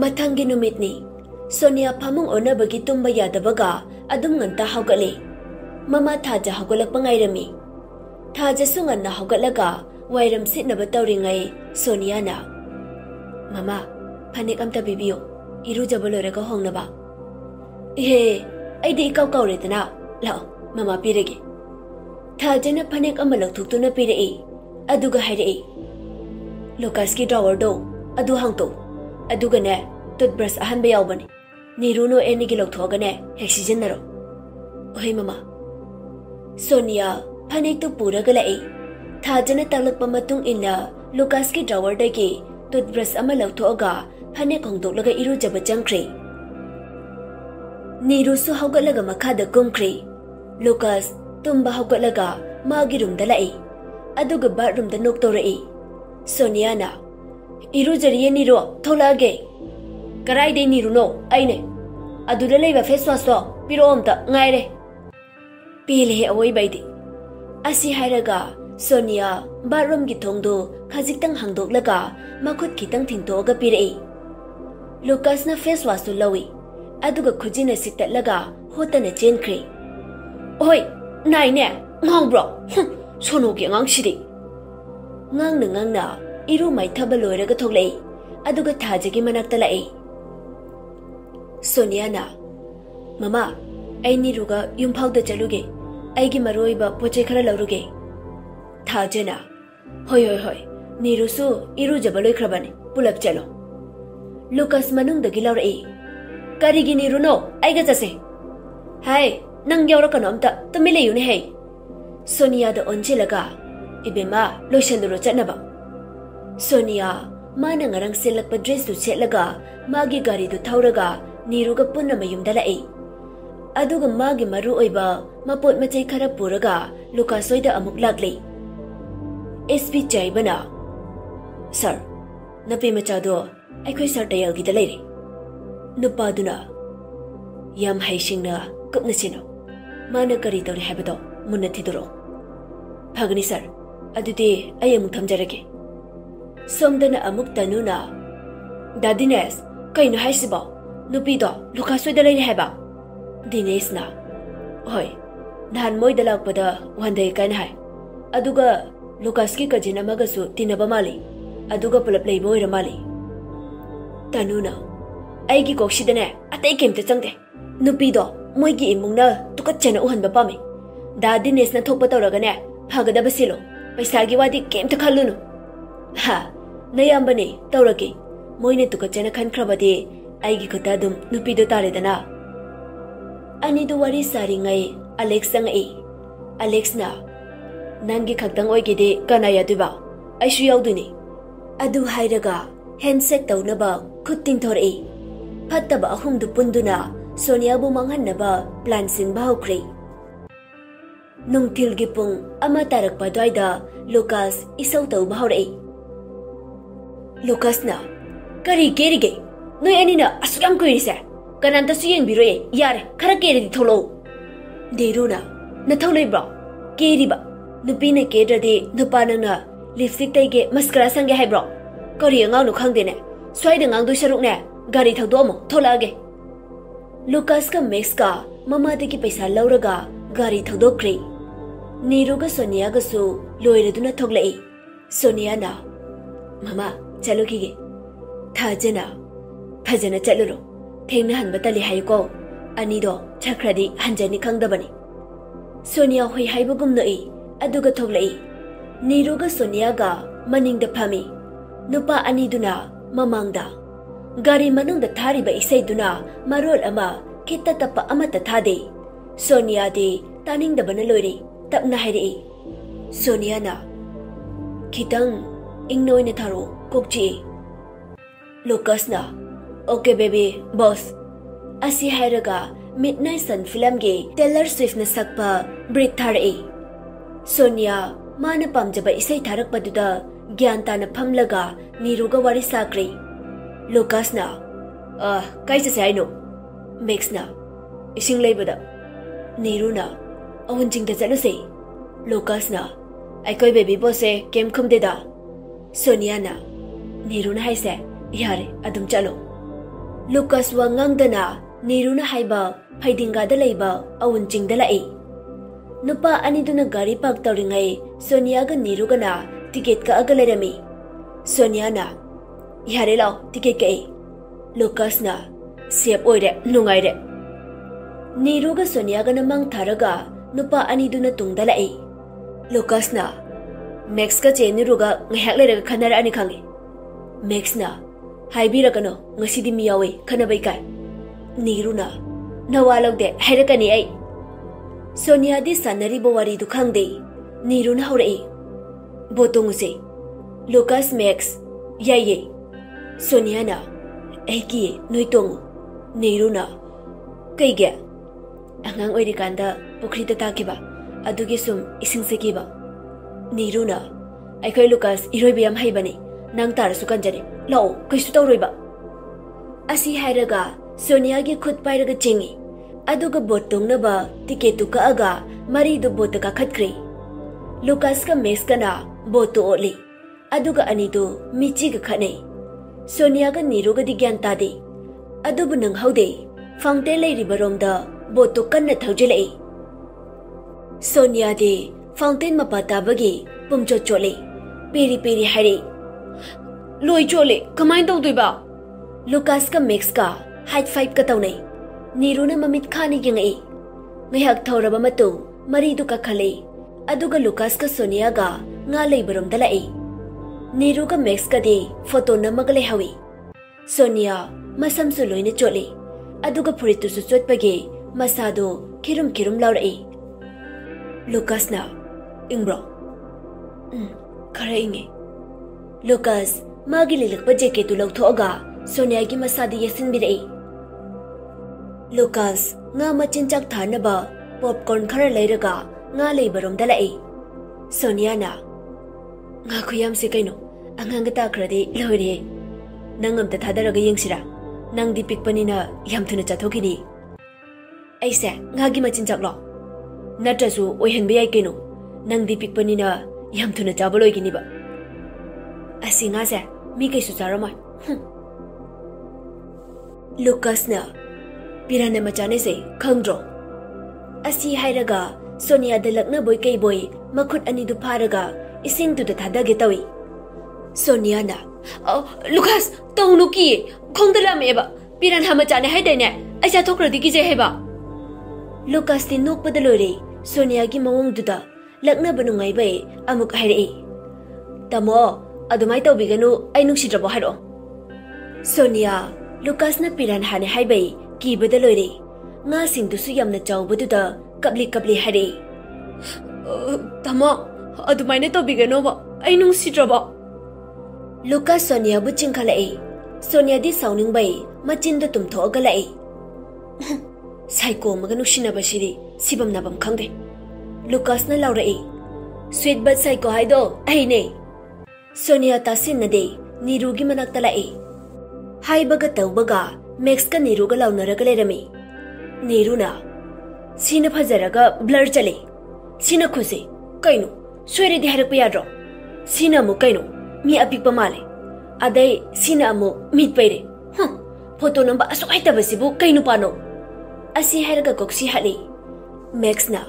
मथंगी नुमितनी सोनिया फमुंग ओनबगी तुम्बा यादबगा अदुम nganta हौगले mama थाजा हौगलकपा ngairami थाजा सुंगन्ना हौगलगा वायरम सिटनबा तौरिंgai सोनिया ना ममा फनेक अमता बिबियो इरुजबा लोरगा होंगनबा हे अइदि इकाव कावरेदना लाओ ममा पिरगे थाजना फनेक अमा लौथुक्तुना पिरई अदुगा हाइरई लोकास की ड्रावर दो अदु हांगतो अदुगने टूथब्रश अहनबा यावबनी नीरुनो एनिगी लौथोगने हेक सिजनरो ओहे ममा सोनिया फनेक तो पूरगा लाई थाजना तलकपा मतुंग इन्ना लोकास की ड्रावर दगी टूथब्रश अमा लौथोगा फनेक होंगदोक्लगा इरुजबा चंख्रे नीरुसु हौगलगा मखादा कुमख्रे लोकास तुम्बा हौगलगा मागी रूमदा लाई अदुगा बाथरूमदा नोक्तोरई सोनिया ना इरुजरिये नीरो थोलागे कराइदे नीरुनो आइने अदुदा लेबा फेस वाश तो पिरो अमता ngaire पीले अवोई बाइदि असि हाइरगा सोनिया बाथरूम की थोंदो खजिक्तंग हांगदोक्लगा मखुद खितंग थिंतोगा पिरई लोकासना फेस वाश तो लवी अदुगा खुजिना सिक्तलगा होतना चेनख्रे ओय नाइने ngangbro sonogi ngangshidi ngangna iru mai thaba loiraga thoklei aduga thajagi manakta lai Sonia ना ममा ऐनी रुगा युमफाउदा चलुगे ऐगी मरोइबा पोचे खरा लौरुगे थाजना होय होय होय नीरुसु इरुजबा लोइख्रबाने पुलप चलो लुकास मनुंगदगी लौरई करिगी नीरुनो ऐगा जसे हाय नंग यावरकनो अमता तुमि लेयुने हे सोनिया दा ओंजेलगा इबेमा लोइसनदुरो चटनबा सोनिया माना ngarang selakpa dress tu setlaga magi gari du thauraga नीरुगा पुन्ना मयुमदा लाई अदुगा मागी मरु ओइबा मपोट मचै खरा पुरगा लुकासोइदा अमुक लागले एसपी चाइबना सर नपे मचादो अखोइ सर तयलगिदा लेरे नुपादुना याम हाइसिंगना कुपना सिनो माना करी तौरे हाबदो मुन्ना थिदुरो फगनी सर अदुदि अय अमुक थमजरगे सोमदना अमुक तनुना दादिनेस कइनो हाइसिबो नुपीदो लुकासोइदा लेरे हाबा दिनेशना होय नान मोइदा लाकपदा वंदे कान हाय अदुगा लुकास की कजिन अमगसु तिनबा माली अदुगा पुलप लेबो ओइरा माली तनुना आइगी कोक्सिदने अतै केमते चंगदे नुपीदो मोइगी इमुंगना तुकचना उहनबा पामे दा दिनेशना थोपा तौरगने फगदबा सिलो पैसागी वादी केमते खल्लुनु हा नयंबने तौरके मोइने तुकचना खनख्रबदे आइगी खता दुम नुपीदो तारेदना अनिदु वारी सारिंgai अलेक्स संgai अलेक्स ना नंगी खक्तंग ओइगेदे कना यादुबा आइसु याउदुनी अदु हाइरगा हैंडसेक तौनबा खुत्तिंग थोरई फत्तबा अहुमदु पुंदुना सोनियाबु मंगहन्नबा प्लान सिंबा हौख्रे नुंगथिलगी पुंग अमा तारकपा द्वाइदा लुकास इसौ तौबा हौरई लुकासना करी केरिगे नोय अनिना असुयाम कुइरिसे कनांतसु येंबिरोए यारे खरा केरेदि थोलो देरुना नथौ लेब्रो केरिबा नुपीने केद्रदि नुपानंगना लिपस्टिक तैगे मस्करा संगे हाइब्रो करी अंगावनु खंगदेने स्वाइद अंगांगदु सरुकने गाड़ी थौदोमो थोलागे लुकास का मैक्स का ममादगी पैसा लौरगा गाड़ी थौदोख्रे नीरुगा सोनियागसु लोइरदुना थोगलई सोनियाना ममा चलोगिगे थाजना फजना चलुरो थेंगना हनबा तली हाइको अनिदो छखरदि हंजनी खंगदबनी सोनिया होई हाइबगुमनई अदुगा थोगलई नीरुगा सोनियागा मनिंगदा फामी नुपा अनिदुना ममांगदा गाड़ी मनुंगदा थारिबा इसैदुना मरोल अमा खित्ता तप्पा अमता थादे सोनिया दे तानिंगदबना लोइरे तपना हाइरई सोनियाना खितंग इंगनोइने थारो कोकची लुकासना ओके बेबी बॉस असी हाइरगा मिडनाइट सन फिल्म गे टेलर स्विफ्ट न सकपा ब्रेक थारई सोनिया माना पामजबा इसै थारकपदुदा ज्ञान ताना फमलगा नीरुगा वारी साक्रे लुकासना काई चसे आइनो मैक्सना इसिंग लेबदा नीरुना अवंजिंगदा चलुसे लुकासना आइकोय बेबी बॉसे केम खुमदेदा सोनियाना नीरुना हाइसे यारे अदुम चलो Lucas wa ngangdana Niruna haiba Phaidingada leiba awun chingda lai. Nupa aniduna gari park tawringai Sonia ga Niru ga na ticket ka agalarami. Sonia na yare lao ticket ka. Lucas na siap oire nungaire. Niru ga Sonia ga namang tharaga nupa aniduna tungda lai. Lucas na Max ka che Niru ga ngahak leraga khanara ani khangi. Max na haibiragano ngasidi mi yawe khanabai kai. Niru na nawalogde hairakani ai. Sonia di sanari bo wari du khangde. Niru na haurai. Botong se. Lucas Max yaye. Sonia na aiki noitong. Niru na kaige. Angang oiri kanda pukrita takiba. Adugi sum ising sekiba. Niru na aikoi Lucas iroi biyam haibani. Nang tarasu kanjani. Lao kaisu tawroiba. Asi hairaga Sonia gi khud pairaga chingi. Aduga botong na ba ticket ka aga mari du bot ka khatkri. Lucas ka Max ka na boto oli. Aduga ani du michi ga khane. Sonia ga Niru ga digyan ta de. Adubu nang haude fountain lei ribarom da boto kanna thaujilai. Sonia de fountain mapata bagi pumcho chole. Peri peri hari. Loi chole kamai tawdoi ba. Lucas ka Max ka height 5 ka tawnai. Niru na mamit khani gingai. Ngahak thoraba matung mari du ka khale. Aduga Lucas ka Sonia ga nga leibarom dalai. Niru ka Max ka de photo namagale hawi. Sonia masam su loina chole. Aduga phuritu su chotpage masado khirum khirum laurai. Lucas na ingbro. Khara inge. Lucas magi lilakpa jacket tu lauthoga Sonia gi masadi yasin birai. Lucas nga machinchak thanaba popcorn khara leiraga nga leibarom dalai. Sonia na nga khuyam se kaino angang ta khrade loire. Nangam ta thadaraga yengsira. Nang di pikpani na yam thuna chathokini. Aise nga gi machinchak lo. Natrasu oihan biyai kaino. Nang di pikpani na yam thuna chabaloi gini ba. Asi nga se mi kaisu charamai. Lucas na Pirana machane se khangdro. Asi hairaga Sonia da lakna boy kai boy makhut ani du pharaga ising tu da thada ge tawi. Sonia na Lucas tawnu ki khongdala meba piran ha machane hai dai ne aisa thokradi ki je heba. Lucas ti nokpa da lore Sonia gi mawong du da lakna banungai bai amuk haire. Tamo adumai tawbiganu ai nungsidrabo haro. Sonia Lucas na piran hane hai bai ki badalore nga sing du su yamna chawbadu da kapli kapli hare. Tamo adumaine tawbiganu ba ai nungsidrabo. Lucas Sonia bu chingkhalai. Sonia di sauning bai machin da tumthoga lai. Psycho maga nushina basiri sibam nabam khangde. Lucas na laurai. Sweet but psycho haido ai ne. Sonia tasin na de Niru gi manakta lai. Hai baga tawbaga Max ka Niru ga launaraga lerami. Niru na sina phajaraga blur chale. Sina khuse kaino soire di harak payadro. Sina mu kaino mi apikpa male. Adai sina amu mit paire. Photo namba aso aita basibu kaino pano. Asi haraga koksi hali. Max na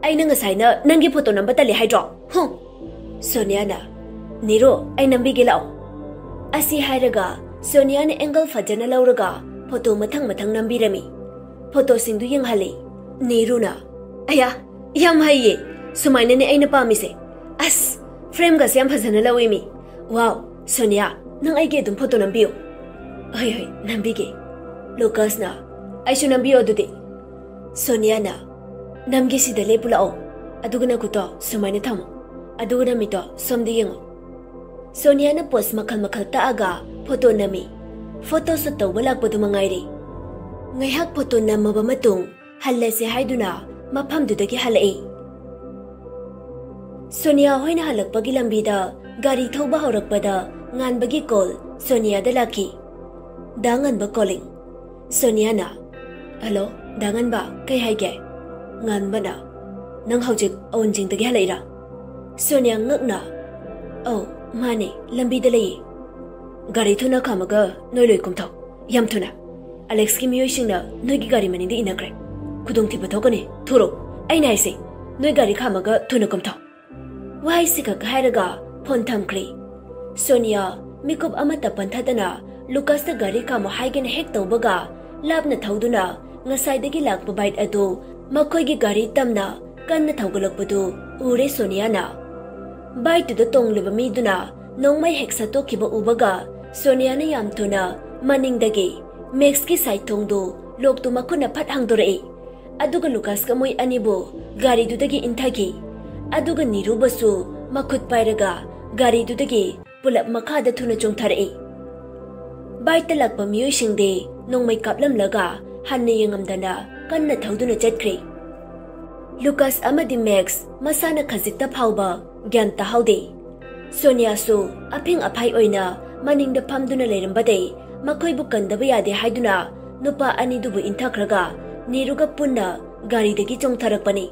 aina ngasai na nangi photo namba tali haidro. Sonia na Niru ai nambi gelao. Asi haraga Sonia ne angle fajana lauraga photo mathang mathang nambirami. Photo singdu yenghale. Niru na aya yam haiye sumaina ne aina pamise. As frame ga syam phajana lawimi. Wow Sonia nang ai ge dum photo nambiyo. Hai hai nambige. Lucas na aishu nambiyo dudi. Sonia na namgi sidale pulao. Aduguna kuto sumaina thamo. Aduguna mito somdi yengo. Sonia na post makal makal taaga photo nami. Photo su tawba lakpadu mangairi. Ngayhak photo namaba matung hallase haiduna maphamdudagi halai. Sonia hoina halakpagi lambida gari thauba haurakpada nganbagi call Sonia da laki. Dangan ba calling. Sonia na hello dangan ba kai haige. Ngan ba na nang haujik aunjing dagi halaira. Sonia ngakna oh mane lambi da lai. Gari thuna khamaga noi loi kumthau yam thuna Alex ki miyoy singna noi gi gari mani de inakre. Kudong ti batokani thuro. Ai nai se noi gari khamaga thuna komtha. Wai sika khairaga phone thamkri. Sonia mikop amata panthadana Lucas na gari kamo haigen hek tawbaga labna thauduna ngasai dagi lakpa bite adu makhoi gi gari tamna kanna thaugalakpadu ure Sonia na. Bite to tongliba miduna nongmai heksa to kiba ubaga Sonia na yam thuna maningdagi Max ki side thongdu lok tu makhuna phat hangdore. Aduga Lucas ka moi anibu gari dudagi inthagi. Aduga Niru basu makhut pairaga gari dudagi pulap makhada thuna chongthare. Baita lakpa miyoy singde nongmay kaplam laga hanna yangamdana kanna thauduna chatkre. Lucas amadi Max masana khazikta phawba gyan tahaude. Sonia su aping aphai oina maningda phamduna leirambade makhoi bu kandaba yade haiduna nupa ani dubu inthakraga Niruga punna gari degi chongtharakpani.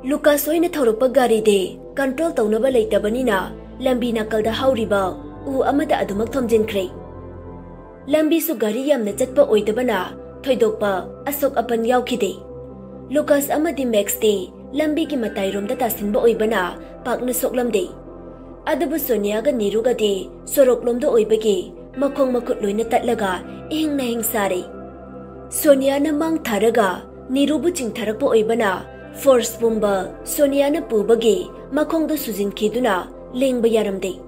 Lucas oina thaurakpa gari de control tawnaba leitabanina lambi nakalda hauriba u amada adumak thomjinkhre. Lambi su gari yamna chatpa oidabana thoidokpa asok apan yaukhide. Lucas amadi Max de lambi ki matairomda tasinba oibana pakna soklamde. Adabu Sonia ga Niruga de soroklomda oibagi makhong makut loina tatlaga ihing na hing sare. Sonia na mang tharaga Nirubu chingtharakpa oibana force bumba Sonia na pubagi makhong do sujin khiduna lengba yaramde.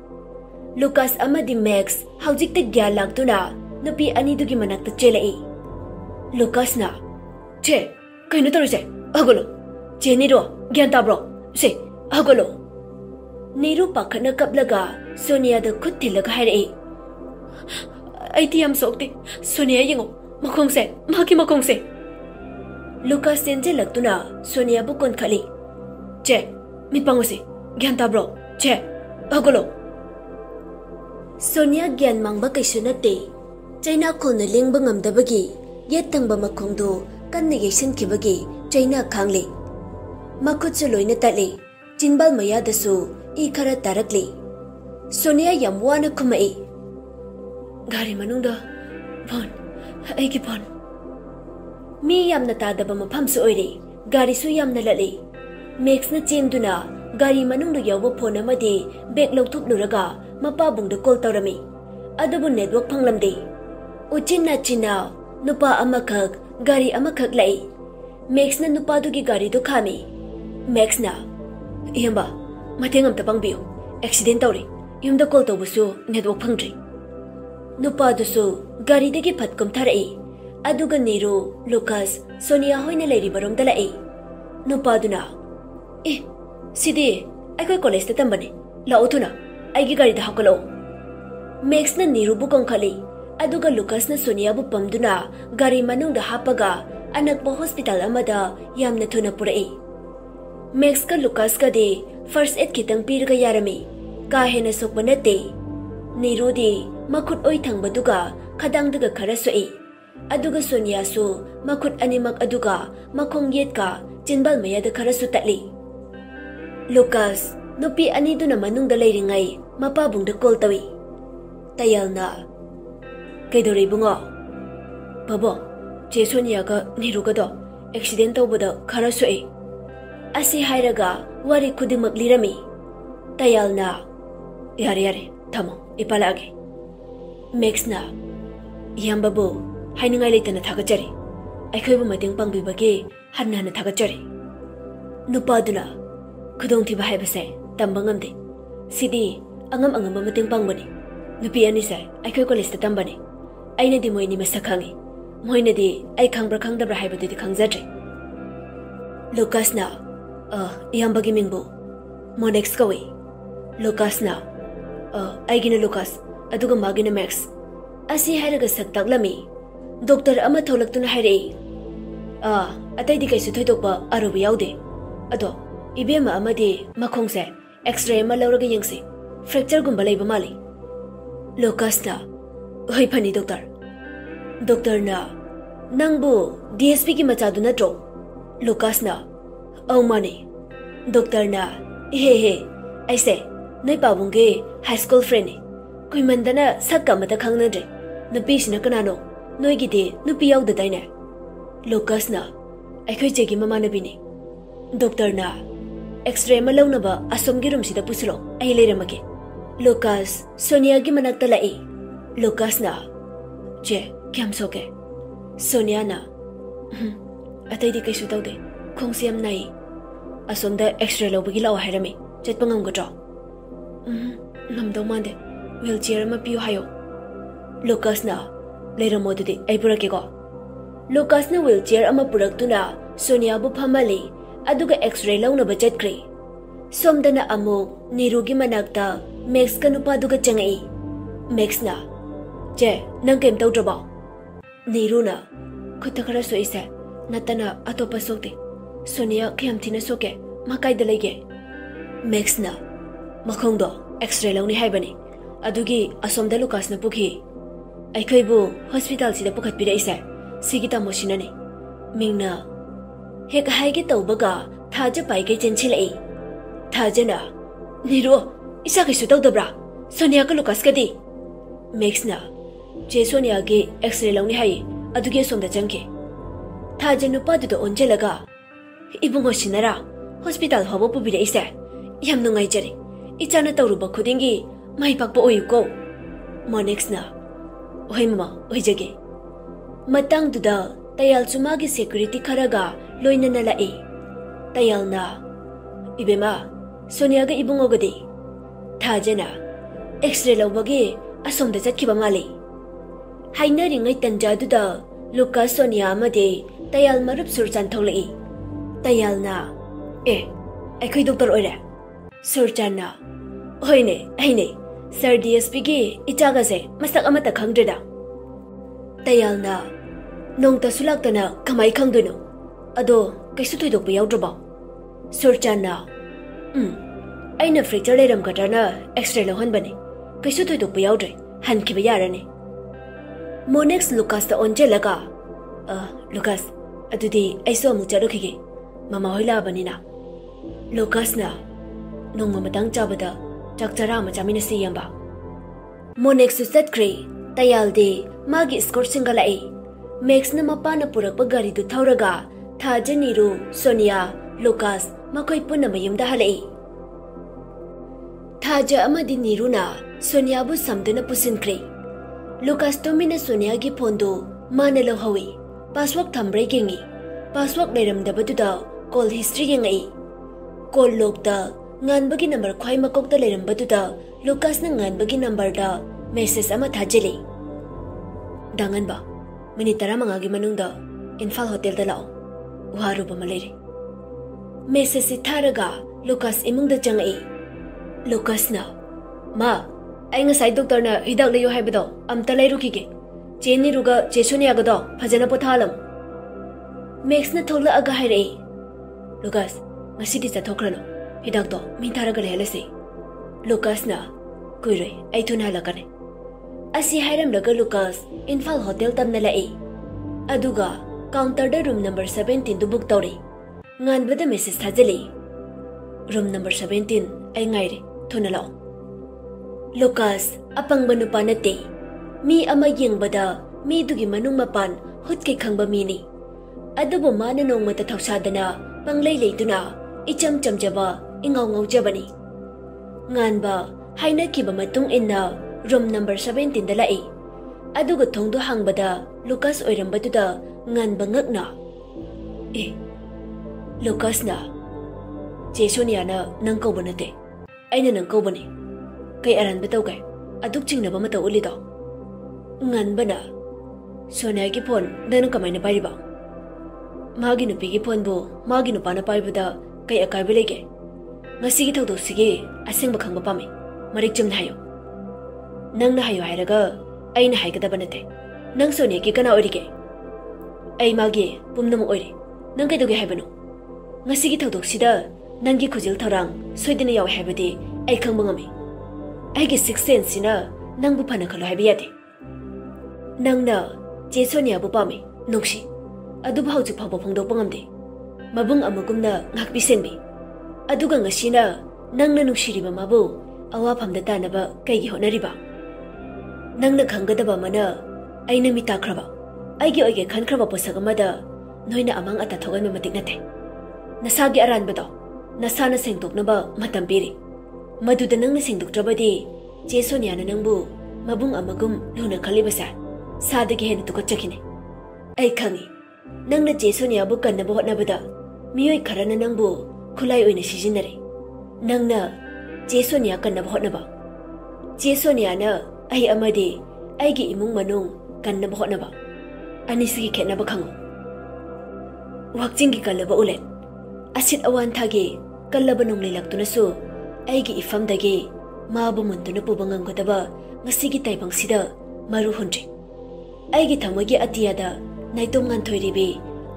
Lucas amadi Max haujikta gya lagduna nupi ani dugi manakta chelai. Lucas na che kaino torse agolo che Niru gyan tabro se agolo. Niru pakhana kaplaga Sonia da khut thilaga haire. Aiti am sokte Sonia yengo makhong se maki makhong se. Lucas senje lagtuna Sonia bu kon khali che mi pangose gyan tabro che agolo. Sonia gyan mangba kaisu nate China khona lengba ngamdabagi yettangba makhongdo kanna yeisankibagi China khangle. Makhutsu loina tale jinbal maya dasu I khara tarakle. Sonia yam wana khumai. Gari manungda phone aigi phone. Mi yamna tadaba mafamsu oire gari su yamna lale. Max na chenduna gari manungda yawa phone amade bag lokthupnuraga mapabungda call tawrami. Adabu network phanglamde. Uchinna china nupa amakhak gari amakhak lai. Max na nupa dugi gari do khami. Max na iyamba mateng amta pangbiyo accident tawre yumda call tawbusu network phangdri. Nupa dusu gari dagi phatkom tharai. Aduga Niru Lucas Sonia hoina leiri baromda lai. Nupa duna sidi aikoi college ta tambane la uthuna aigi gari da hakalo. Max na Niru bu kongkhali aduga Lucas na Sonia bu pamduna gari manungda hapaga anakpa hospital amada yamna thuna purai. Max ka Lucas ka de first aid kitang pirga yarami ka hena sokba nate. Niru di makhut oi thangbaduga khadangdaga khara soi. Aduga Sonia su makhut animak aduga makhong yet ka jinbal maya da khara su tatli. Lucas nupi ani duna manungda leiringai mapabungda call tawi. Tayalna kaidori bunga babo che Sonia ga Niru ga do accident tawbada khara soi. Asi hairaga wari khudimak lirami. Tayalna yare thamo ipalage. Max na yambabu hainangai leitana thagachari aikhoibu mateng pangbibage hanna thagachari. Nupaduna khudong thiba haibase tamba ngamde sidi angam mateng pangbani. Nupi ani sai aikhoi college ta tambani. Aina di moini masakhangi moina di ai khangbra khangdabra haibadu di khangjadre. Lucas na yambagi mingbu Monex kawi. Lucas na aigina Lucas aduga magina Max. Asi hairaga saktaklami doctor ama tholaktuna hairei. Atai di kaisu thoidokpa aruba yaude. Ado ibema amadi makhongse x-ray ma lauraga yengse fracture gumba leiba mali. Lucas na hoi phani doctor. Doctor na nangbu DSP ki machadu natro. Lucas na mane. Doctor na he aise noi pabungge high school friend ni kui mandana sakka mata khangnadre nupi sina kanano नोइगिदि नुपि याउददाइने लोकसना अखोइ चेगी ममानबिनी डॉक्टरना x-ray मा लौनबा असोमगी रूमसिदा पुसरो अहि लेरमगे लोकस सोनिया की मनकता लाई लोकसना जे क्याम सोके सोनिया ना अतैदि कैसु तौदे खोंगसे यम नाई असोमदा एक्सरे लौबगी लाव हाइरमे चटपा ngमगद्रो ngमदौ मांदे व्हीलचेयर मा पियो हायो लोकसना लेरमोदुदि आई पुरकेको लोकसना व्हीलचेयर अमा पुरक्तुना सोनिया बु फमली अदुगा एक्सरे लौनबा चटक्रे सोमदना अमु नीरुगी मनकता मैक्स का नुपादुगा चंगई मैक्सना जे नंग केम तौद्रबो नीरुना खुद खरा सोइसे नतना अतोपा सोते सोनिया खयम थिना सोके मकाइदा लेगे मैक्सना मखोंदो एक्सरे लौनी हाइबनी अदुगी असोमदा लुकासना पुखि अखोइबु हॉस्पिटल सिदा पुखत पिराइसे सिगिता मोसिनाने मिंगना हेक हाइगे तौबगा थाजा पाइगे चेंचिलाई थाजना नीरो इसा कैसु तौदब्रा सोनिया का लुकास कदी मैक्सना जे सोनिया के एक्सरे लौनी हाइ अदुगे सोमदा चंगे थाजा नुपादुदो ओंजेलगा इबुंगो सिनारा हॉस्पिटल होबो पुबिराइसे याम नुंगाइजरे इचाना तौरुबा खुदिंगी माइ पाकबो ओयुको मोनेक्सना ओइ ममा ओइजगे मतंगदुदा तयाल चुमागी सिक्योरिटी खरागा लोइनना लाई तयालना इबेमा सोनिया गा इबुंगोगदि थाजना एक्सरे लौबगे असोमदा चटखिबा माले हाइनरिङै तंजादुदा लुका सोनिया अमदे तयाल मरुप सुरचान थौलई तयालना ए अखोइ डॉक्टर ओइरे सुरचानना होइने आइने सर डीएसपी गे इचागासे मसक अमता खंगद्रेदा तयालना नोंता सुलाक्तना कमाई खंगदुनो अदो कैसु थोइदोकबा याउद्रबो सुरचानना अइना फ्रैक्चर लेरमगद्राना एक्सरे लौहनबने कैसु थोइदोकबा याउद्रे हनखिबा यारने मोनेक्स लुकासता ओंजेलगा लुकास अदुदि ऐसो अमु चरुखिगे मामा होइलाबनिना लुकासना नोंमा मतंग चाबदा चकचरा अमा चामिनसे यंबा मोनेक्स चटक्रे तयालदे मागी स्कोर्ट सिंगलाई मैक्सना मपाना पुरकबा गारीदु थौरगा थाजनीरु सोनिया लुकास मखोइ पुन्ना मयुमदा हलई थाजा अमदि नीरुना सोनियाबु समदुना पुसिनख्रे लुकास तोमिना सोनिया की फोनदो माना लौहवी पासवर्ड थम्ब्रे गेंगी पासवर्ड लेरमदबदुदा कॉल हिस्ट्री गेंगई कॉल लोगदा nganbagi number khwai makokta lerambadudha Lucas na nganbagi number da message ama thajeli dangan ba minute 10 gi manungda Infal Hotel da lao waru ba maleri message si tharaga Lucas imung da changai Lucas na ma ai ngasai doctor na hidak leyo haibado amta leiruki ge cheni ruga chesuni agado phajana pothalam Max na thola aga hairei Lucas masidi chathokrano हिदाक तो मिंथारगा लेहलसे Lucas ना कुइरै आइथुना लगने असि हाइरम लगा Lucas Imphal hotel तमना लाई अदुगा counter द रूम नंबर 17 दु बुक तौरे nganbada मेसेज थाजले रूम नंबर 17 ai ngaire थुना लाओ लुकास अपंग नुपा नते मी अमा येंगबदा मी दुगी मनुंग मपान हुतके खंगबा मीनी अदुबो माना नोंगमता थौसादना पंगलै लेतुना इचम चमजबा इंगाव ngawjabani nganba haina kiba matung inna room number 17 da lai aduga thongdu hangbada Lucas oirambadu nganba ngakna Lucas na Jesonia na nang ko banate aina nang ko bani kai aran bataw kai aduk chingnaba mata ulido nganba na Sonia ki phone danu kamai na pariba magi nupi ki phone bo magi nupa na paibada kai akai belege ngasi thau do sige aseng bakhang ba pame marik chum hayo nang na hayo hairaga aina haigada banate nang Sonia ki kana orige ai magi pumnam oire nang kai doge haibano ngasi thau do sida nangi khujil thorang soidina yaw haibadi ai khang bangami ai gi sixth sense sina nang bu phana khalo haibiyate nang na je Sonia bu pame nokshi adu bhau chu phabo phongdo pangamde mabung amagumna ngakpi senbi aduga ngasina nangna nushiriba mabu awa phamda tanaba kaigi honariba nangna khangadaba mana aina mi takraba ꯑꯩꯒꯤ ꯑꯣꯏꯒꯦ ꯈꯟꯈ꯭ꯔꯕ ꯄꯣꯠꯁꯛ ꯑꯃꯗ ꯅꯣꯏꯅ ꯑꯃꯥꯡ ꯑꯇꯥ ꯊꯣꯛꯍꯟꯕ ꯃꯇꯤꯛ ꯅꯠꯇꯦ ꯅꯁꯥꯒꯤ ꯑꯔꯥꯟꯕꯗꯣ ꯅꯁꯥꯅ ꯁꯦꯡꯗꯣꯛꯅꯕ ꯃꯇꯝ ꯄꯤꯔꯤ ꯃꯗꯨꯗ ꯅꯪꯅ ꯁꯦꯡꯗꯣꯛꯇ꯭ꯔꯕꯗꯤ ꯆꯦ ꯁꯣꯅꯤꯌꯥꯅ ꯅꯪꯕꯨ ꯃꯕꯨꯡ ꯑꯃꯒꯨꯝ ꯂꯨꯅ ꯈꯜꯂꯤꯕꯁꯦ ꯁꯥꯗꯒꯤ ꯍꯦꯟꯅ ꯇꯨꯀꯠꯆꯈꯤꯅꯤ ꯑꯩ ꯈꯪꯉꯤ ꯅꯪꯅ ꯆꯦ ꯁꯣꯅꯤꯌꯥꯕꯨ ꯀꯟꯅꯕ ꯍꯣꯠꯅꯕꯗ ꯃꯤꯑꯣꯏ ꯈꯔꯅ ꯅꯪꯕꯨ ꯈꯨꯠꯂꯥꯏ ꯑꯣꯏꯅ ꯁꯤꯖꯤꯟꯅꯔꯤ ꯅꯪꯅ ꯆꯦ ꯁꯣꯅꯤꯌꯥ ꯀꯟꯅꯕ ꯍꯣꯠꯅꯕ ꯆꯦ ꯁꯣꯅꯤꯌꯥꯅ ꯑꯩ ꯑꯃꯗꯤ ꯑꯩꯒꯤ ꯏꯃꯨꯡ ꯃꯅꯨꯡ ꯀꯟꯅꯕ ꯍꯣꯠꯅꯕ ꯑꯅꯤꯁꯤꯒꯤ ꯈꯦꯠꯅꯕ ꯈꯪꯉꯨ ꯋꯥꯛꯆꯤꯡꯒꯤ ꯀꯜꯂꯕ ꯎꯂꯦꯟ ꯑꯁꯤꯠ ꯑꯋꯥꯟꯊꯥꯒꯤ ꯀꯜꯂꯕ ꯅꯣꯡꯂꯩꯂꯛꯇꯨꯅꯁꯨ ꯑꯩꯒꯤ ꯏꯐꯝꯗꯒꯤ ꯃꯥꯕꯨ ꯃꯨꯟꯗꯨꯅ ꯄꯨꯕ ꯉꯝꯒꯗꯕ ꯉꯁꯤꯒꯤ ꯇꯥꯏꯕꯪꯁꯤꯗ ꯃꯔꯨ ꯍꯨꯟꯗ꯭ꯔꯤ ꯑꯩꯒꯤ ꯊꯃꯣꯏꯒꯤ ꯑꯇꯤꯌꯥꯗ ꯅꯥꯏꯇꯣꯝ ꯉꯥꯟꯊꯣꯏꯔꯤꯕꯤ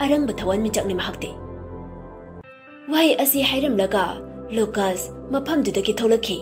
ꯑꯔꯪꯕ ꯊꯋꯥꯟꯃꯤꯆꯥꯛꯅꯤ ꯃꯍꯥꯛꯇꯤ ꯋꯥꯍꯩ ꯑꯁꯤ ꯍꯥꯏꯔꯝꯂꯒ ꯂꯨꯀꯥꯁ ꯃꯐꯝꯗꯨꯗꯒꯤ ꯊꯣꯛꯂꯛꯈꯤ